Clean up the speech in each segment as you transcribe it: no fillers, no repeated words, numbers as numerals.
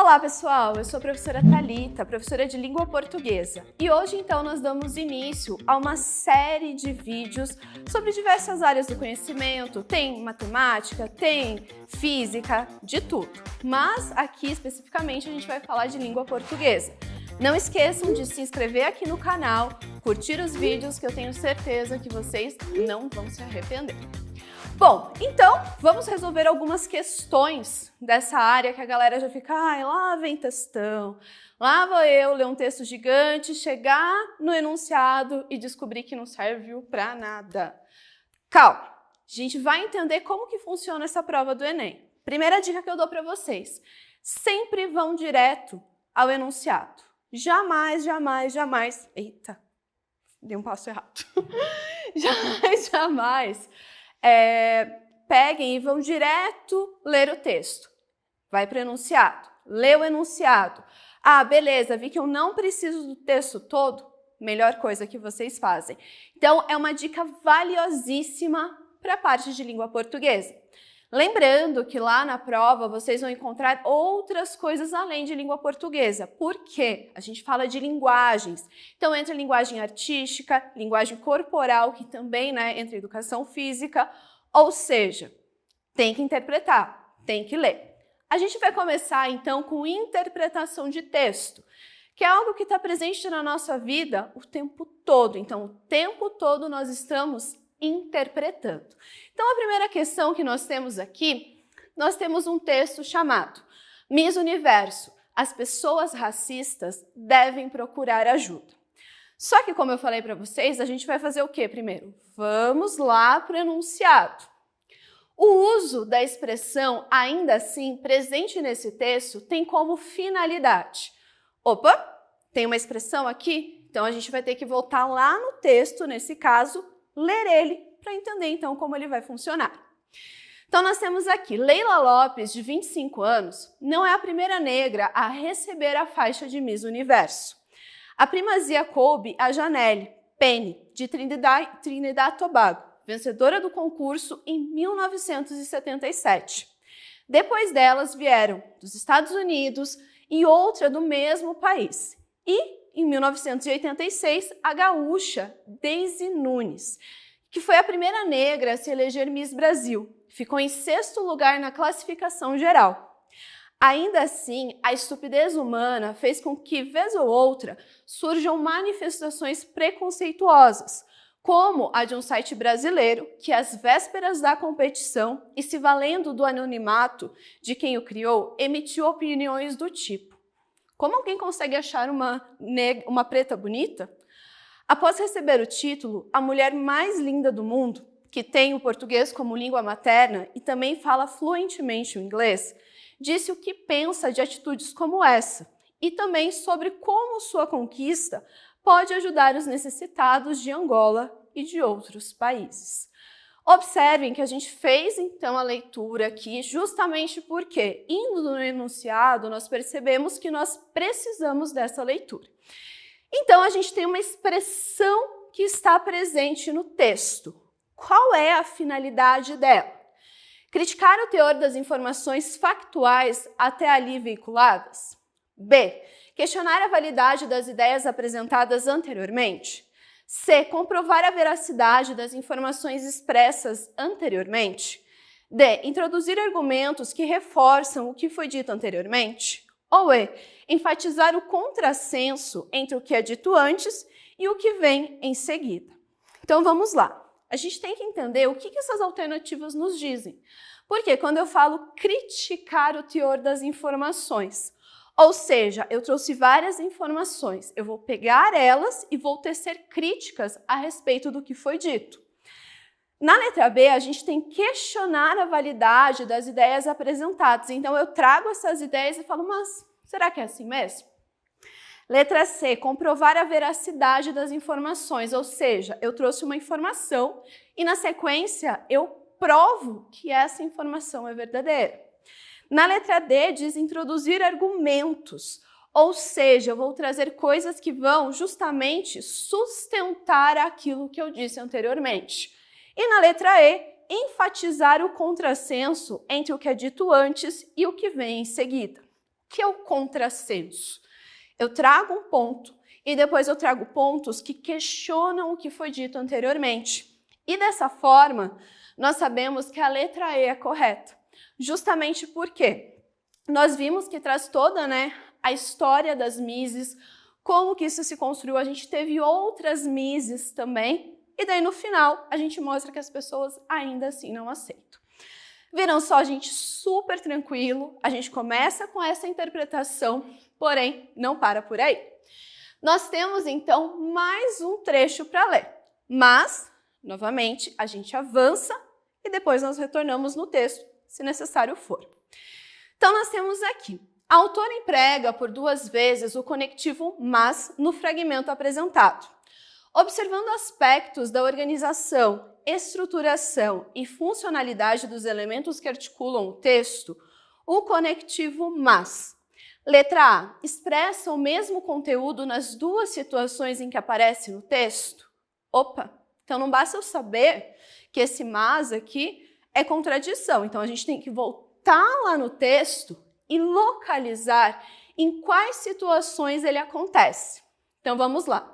Olá pessoal, eu sou a professora Thalita, professora de língua portuguesa. E hoje então nós damos início a uma série de vídeos sobre diversas áreas do conhecimento. Tem matemática, tem física, de tudo. Mas aqui especificamente a gente vai falar de língua portuguesa. Não esqueçam de se inscrever aqui no canal, curtir os vídeos que eu tenho certeza que vocês não vão se arrepender. Bom, então vamos resolver algumas questões dessa área que a galera já fica, ai, lá vem textão, lá vou eu ler um texto gigante, chegar no enunciado e descobrir que não serviu para nada. Calma, a gente vai entender como que funciona essa prova do Enem. Primeira dica que eu dou para vocês, sempre vão direto ao enunciado. Jamais, jamais, jamais, eita, dei um passo errado, jamais, peguem e vão direto ler o texto. Vai para o enunciado, lê o enunciado. Ah, beleza, vi que eu não preciso do texto todo, melhor coisa que vocês fazem. Então, é uma dica valiosíssima para a parte de língua portuguesa. Lembrando que lá na prova vocês vão encontrar outras coisas além de língua portuguesa. Por quê? A gente fala de linguagens. Então, entra linguagem artística, linguagem corporal, que também entra educação física. Ou seja, tem que interpretar, tem que ler. A gente vai começar, então, com interpretação de texto, que é algo que está presente na nossa vida o tempo todo. Então, o tempo todo nós estamos interpretando. Então, a primeira questão que nós temos aqui, nós temos um texto chamado Miss Universo, as pessoas racistas devem procurar ajuda. Só que, como eu falei para vocês, a gente vai fazer o quê primeiro? Vamos lá para o enunciado. O uso da expressão ainda assim presente nesse texto tem como finalidade. Opa, tem uma expressão aqui? Então, a gente vai ter que voltar lá no texto, nesse caso, ler ele para entender então como ele vai funcionar. Então nós temos aqui, Leila Lopes, de 25 anos, não é a primeira negra a receber a faixa de Miss Universo. A primazia coube a Janelle Penny, de Trinidad e Tobago, vencedora do concurso em 1977. Depois delas vieram dos Estados Unidos e outra do mesmo país. E em 1986, a gaúcha Daisy Nunes, que foi a primeira negra a se eleger Miss Brasil. Ficou em 6º lugar na classificação geral. Ainda assim, a estupidez humana fez com que, vez ou outra, surjam manifestações preconceituosas, como a de um site brasileiro que, às vésperas da competição e se valendo do anonimato de quem o criou, emitiu opiniões do tipo: como alguém consegue achar uma preta bonita? Após receber o título, a mulher mais linda do mundo, que tem o português como língua materna e também fala fluentemente o inglês, disse o que pensa de atitudes como essa e também sobre como sua conquista pode ajudar os necessitados de Angola e de outros países. Observem que a gente fez então a leitura aqui justamente porque, indo no enunciado, nós percebemos que nós precisamos dessa leitura. Então, a gente tem uma expressão que está presente no texto. Qual é a finalidade dela? Criticar o teor das informações factuais até ali veiculadas? B. Questionar a validade das ideias apresentadas anteriormente? C. Comprovar a veracidade das informações expressas anteriormente? D. Introduzir argumentos que reforçam o que foi dito anteriormente? Ou E. Enfatizar o contrassenso entre o que é dito antes e o que vem em seguida. Então vamos lá. A gente tem que entender o que essas alternativas nos dizem. Porque quando eu falo criticar o teor das informações, ou seja, eu trouxe várias informações, eu vou pegar elas e vou tecer críticas a respeito do que foi dito. Na letra B, a gente tem que questionar a validade das ideias apresentadas. Então, eu trago essas ideias e falo, mas será que é assim mesmo? Letra C, comprovar a veracidade das informações, ou seja, eu trouxe uma informação e, na sequência, eu provo que essa informação é verdadeira. Na letra D, diz introduzir argumentos, ou seja, eu vou trazer coisas que vão justamente sustentar aquilo que eu disse anteriormente. E na letra E, enfatizar o contrassenso entre o que é dito antes e o que vem em seguida. que é o contrassenso? Eu trago um ponto e depois eu trago pontos que questionam o que foi dito anteriormente. E dessa forma, nós sabemos que a letra E é correta. Justamente porque nós vimos que traz toda, a história das Mises, como que isso se construiu. A gente teve outras Mises também. E daí, no final, a gente mostra que as pessoas ainda assim não aceitam. Viram só, gente, super tranquilo. A gente começa com essa interpretação, porém, não para por aí. Nós temos, então, mais um trecho para ler. Mas, novamente, a gente avança e depois nós retornamos no texto, se necessário for. Então, nós temos aqui. A autora emprega por 2 vezes o conectivo mas no fragmento apresentado. Observando aspectos da organização, estruturação e funcionalidade dos elementos que articulam o texto, o conectivo mas. Letra A. Expressa o mesmo conteúdo nas 2 situações em que aparece no texto? Opa! Então não basta eu saber que esse mas aqui é contradição. Então a gente tem que voltar lá no texto e localizar em quais situações ele acontece. Então vamos lá.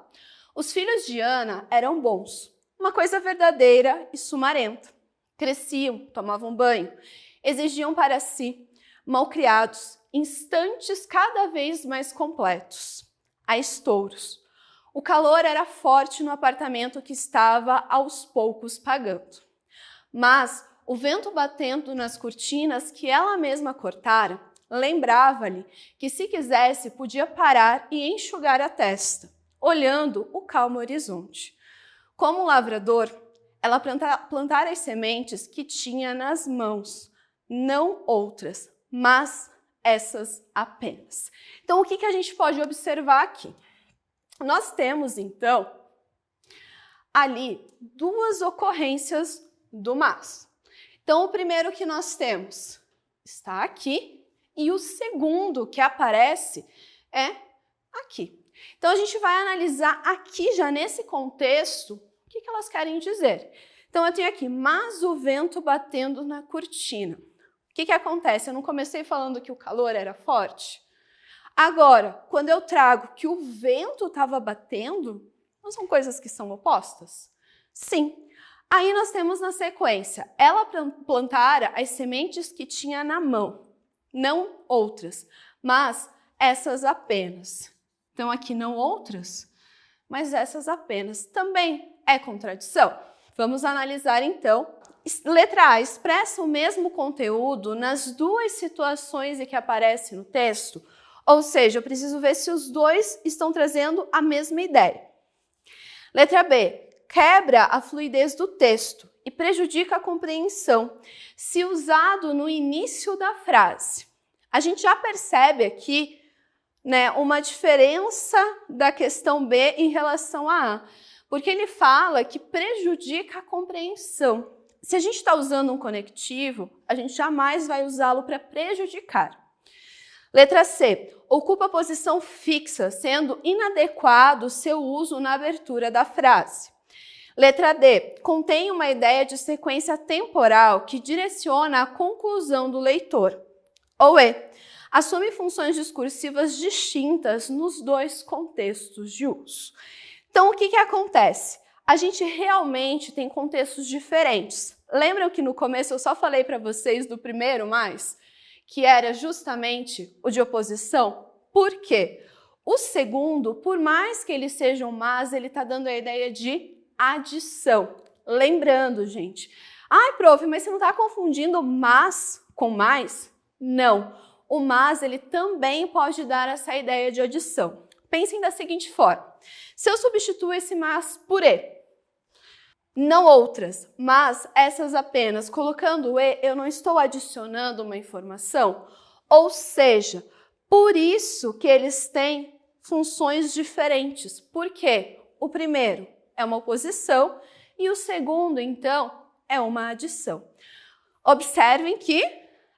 Os filhos de Ana eram bons, uma coisa verdadeira e sumarenta. Cresciam, tomavam banho, exigiam para si, malcriados, instantes cada vez mais completos. A estouros. O calor era forte no apartamento que estava aos poucos pagando. Mas o vento batendo nas cortinas que ela mesma cortara, lembrava-lhe que se quisesse podia parar e enxugar a testa, olhando o calmo horizonte. Como lavrador, ela plantara as sementes que tinha nas mãos, não outras, mas essas apenas. Então, o que a gente pode observar aqui? Nós temos, então, ali 2 ocorrências do mas. Então, o primeiro que nós temos está aqui e o segundo que aparece é aqui. Então, a gente vai analisar aqui, já nesse contexto, o que elas querem dizer. Então, eu tenho aqui, mas o vento batendo na cortina. O que acontece? Eu não comecei falando que o calor era forte? Agora, quando eu trago que o vento estava batendo, não são coisas que são opostas? Sim. Aí nós temos na sequência, ela plantara as sementes que tinha na mão, não outras, mas essas apenas. Então aqui não outras, mas essas apenas. Também é contradição. Vamos analisar então. Letra A. Expressa o mesmo conteúdo nas 2 situações em que aparece no texto. Ou seja, eu preciso ver se os 2 estão trazendo a mesma ideia. Letra B. Quebra a fluidez do texto e prejudica a compreensão, se usado no início da frase. A gente já percebe aqui, uma diferença da questão B em relação a A, porque ele fala que prejudica a compreensão. Se a gente está usando um conectivo, a gente jamais vai usá-lo para prejudicar. Letra C. Ocupa posição fixa, sendo inadequado seu uso na abertura da frase. Letra D. Contém uma ideia de sequência temporal que direciona a conclusão do leitor. Ou E. Assume funções discursivas distintas nos 2 contextos de uso. Então, o que acontece? A gente realmente tem contextos diferentes. Lembram que no começo eu só falei para vocês do primeiro mais? Que era justamente o de oposição? Por quê? O segundo, por mais que ele seja um mas, ele está dando a ideia de adição. Lembrando, gente. Ai, prof, mas você não está confundindo mas com mais? Não. O mas, ele também pode dar essa ideia de adição. Pensem da seguinte forma. Se eu substituo esse mas por E, não outras, mas essas apenas, colocando o E, eu não estou adicionando uma informação? Ou seja, por isso que eles têm funções diferentes. Por quê? O primeiro é uma oposição e o segundo, então, é uma adição. Observem que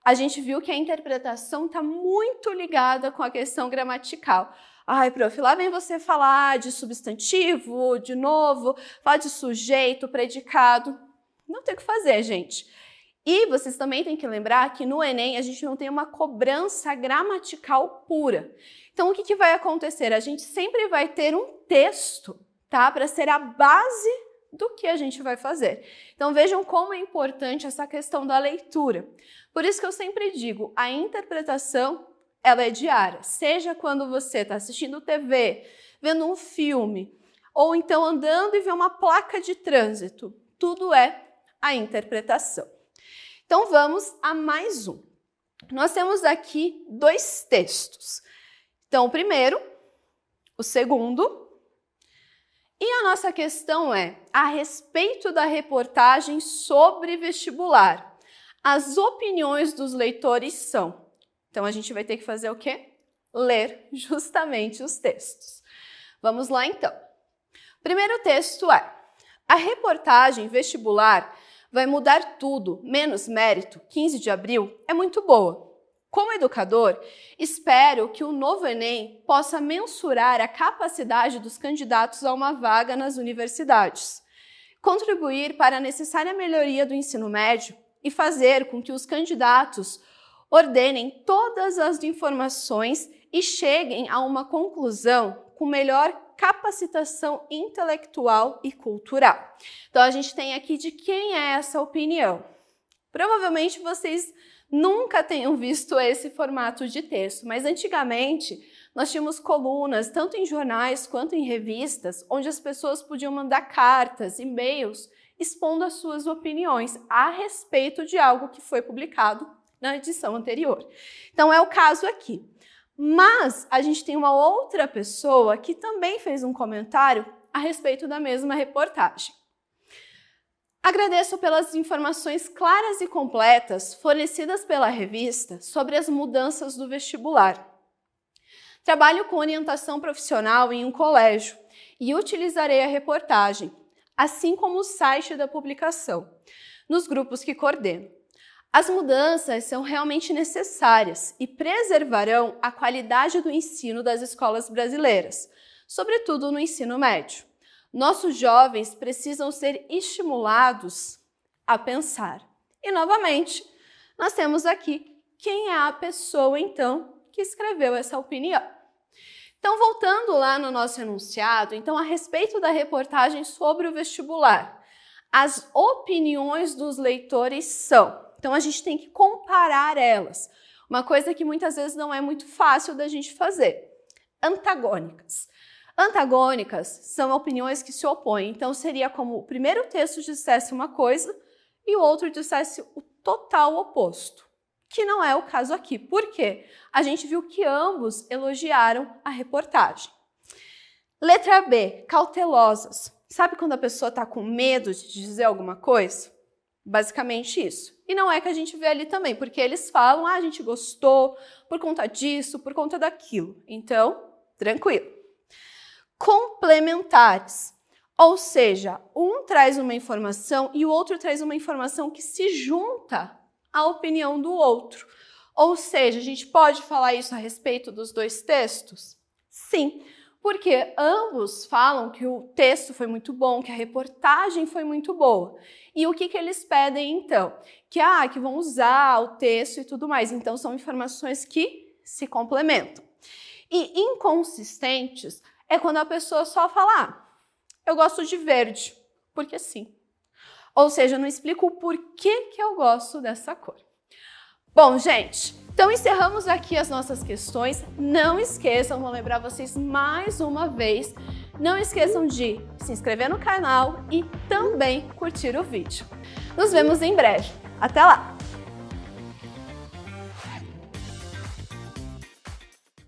a gente viu que a interpretação está muito ligada com a questão gramatical. Ai, prof, lá vem você falar de substantivo, de novo, falar de sujeito, predicado. Não tem o que fazer, gente. E vocês também têm que lembrar que no Enem a gente não tem uma cobrança gramatical pura. Então, o que vai acontecer? A gente sempre vai ter um texto, tá? Para ser a base do que a gente vai fazer. Então, vejam como é importante essa questão da leitura. Por isso que eu sempre digo, a interpretação, ela é diária. Seja quando você está assistindo TV, vendo um filme, ou então andando e vê uma placa de trânsito. Tudo é a interpretação. Então, vamos a mais um. Nós temos aqui 2 textos. Então, o primeiro, o segundo. E a nossa questão é a respeito da reportagem sobre vestibular. As opiniões dos leitores são. Então, a gente vai ter que fazer o quê? Ler justamente os textos. Vamos lá, então. O primeiro texto é: a reportagem vestibular vai mudar tudo, menos mérito, 15 de abril, é muito boa. Como educador, espero que o novo Enem possa mensurar a capacidade dos candidatos a uma vaga nas universidades, contribuir para a necessária melhoria do ensino médio e fazer com que os candidatos ordenem todas as informações e cheguem a uma conclusão com melhor capacitação intelectual e cultural. Então, a gente tem aqui de quem é essa opinião. Provavelmente vocês nunca tenham visto esse formato de texto, mas antigamente nós tínhamos colunas, tanto em jornais quanto em revistas, onde as pessoas podiam mandar cartas, e-mails, expondo as suas opiniões a respeito de algo que foi publicado na edição anterior. Então é o caso aqui. Mas a gente tem uma outra pessoa que também fez um comentário a respeito da mesma reportagem. Agradeço pelas informações claras e completas fornecidas pela revista sobre as mudanças do vestibular. Trabalho com orientação profissional em um colégio e utilizarei a reportagem, assim como o site da publicação, nos grupos que coordeno. As mudanças são realmente necessárias e preservarão a qualidade do ensino das escolas brasileiras, sobretudo no ensino médio. Nossos jovens precisam ser estimulados a pensar. E, novamente, nós temos aqui quem é a pessoa, então, que escreveu essa opinião. Então, voltando lá no nosso enunciado, então, a respeito da reportagem sobre o vestibular, as opiniões dos leitores são. Então, a gente tem que comparar elas. Uma coisa que muitas vezes não é muito fácil da gente fazer. Antagônicas. Antagônicas são opiniões que se opõem. Então, seria como o primeiro texto dissesse uma coisa e o outro dissesse o total oposto, que não é o caso aqui. Por quê? A gente viu que ambos elogiaram a reportagem. Letra B, cautelosas. Sabe quando a pessoa está com medo de dizer alguma coisa? Basicamente isso. E não é que a gente vê ali também, porque eles falam, a gente gostou por conta disso, por conta daquilo. Então, tranquilo. Complementares, ou seja, um traz uma informação e o outro traz uma informação que se junta à opinião do outro. Ou seja, a gente pode falar isso a respeito dos 2 textos? Sim, porque ambos falam que o texto foi muito bom, que a reportagem foi muito boa. E o que eles pedem então? Que vão usar o texto e tudo mais. Então são informações que se complementam. E inconsistentes é quando a pessoa só fala, eu gosto de verde, porque sim. Ou seja, eu não explico o porquê que eu gosto dessa cor. Bom, gente, então encerramos aqui as nossas questões. Não esqueçam, vou lembrar vocês mais uma vez, não esqueçam de se inscrever no canal e também curtir o vídeo. Nos vemos em breve. Até lá!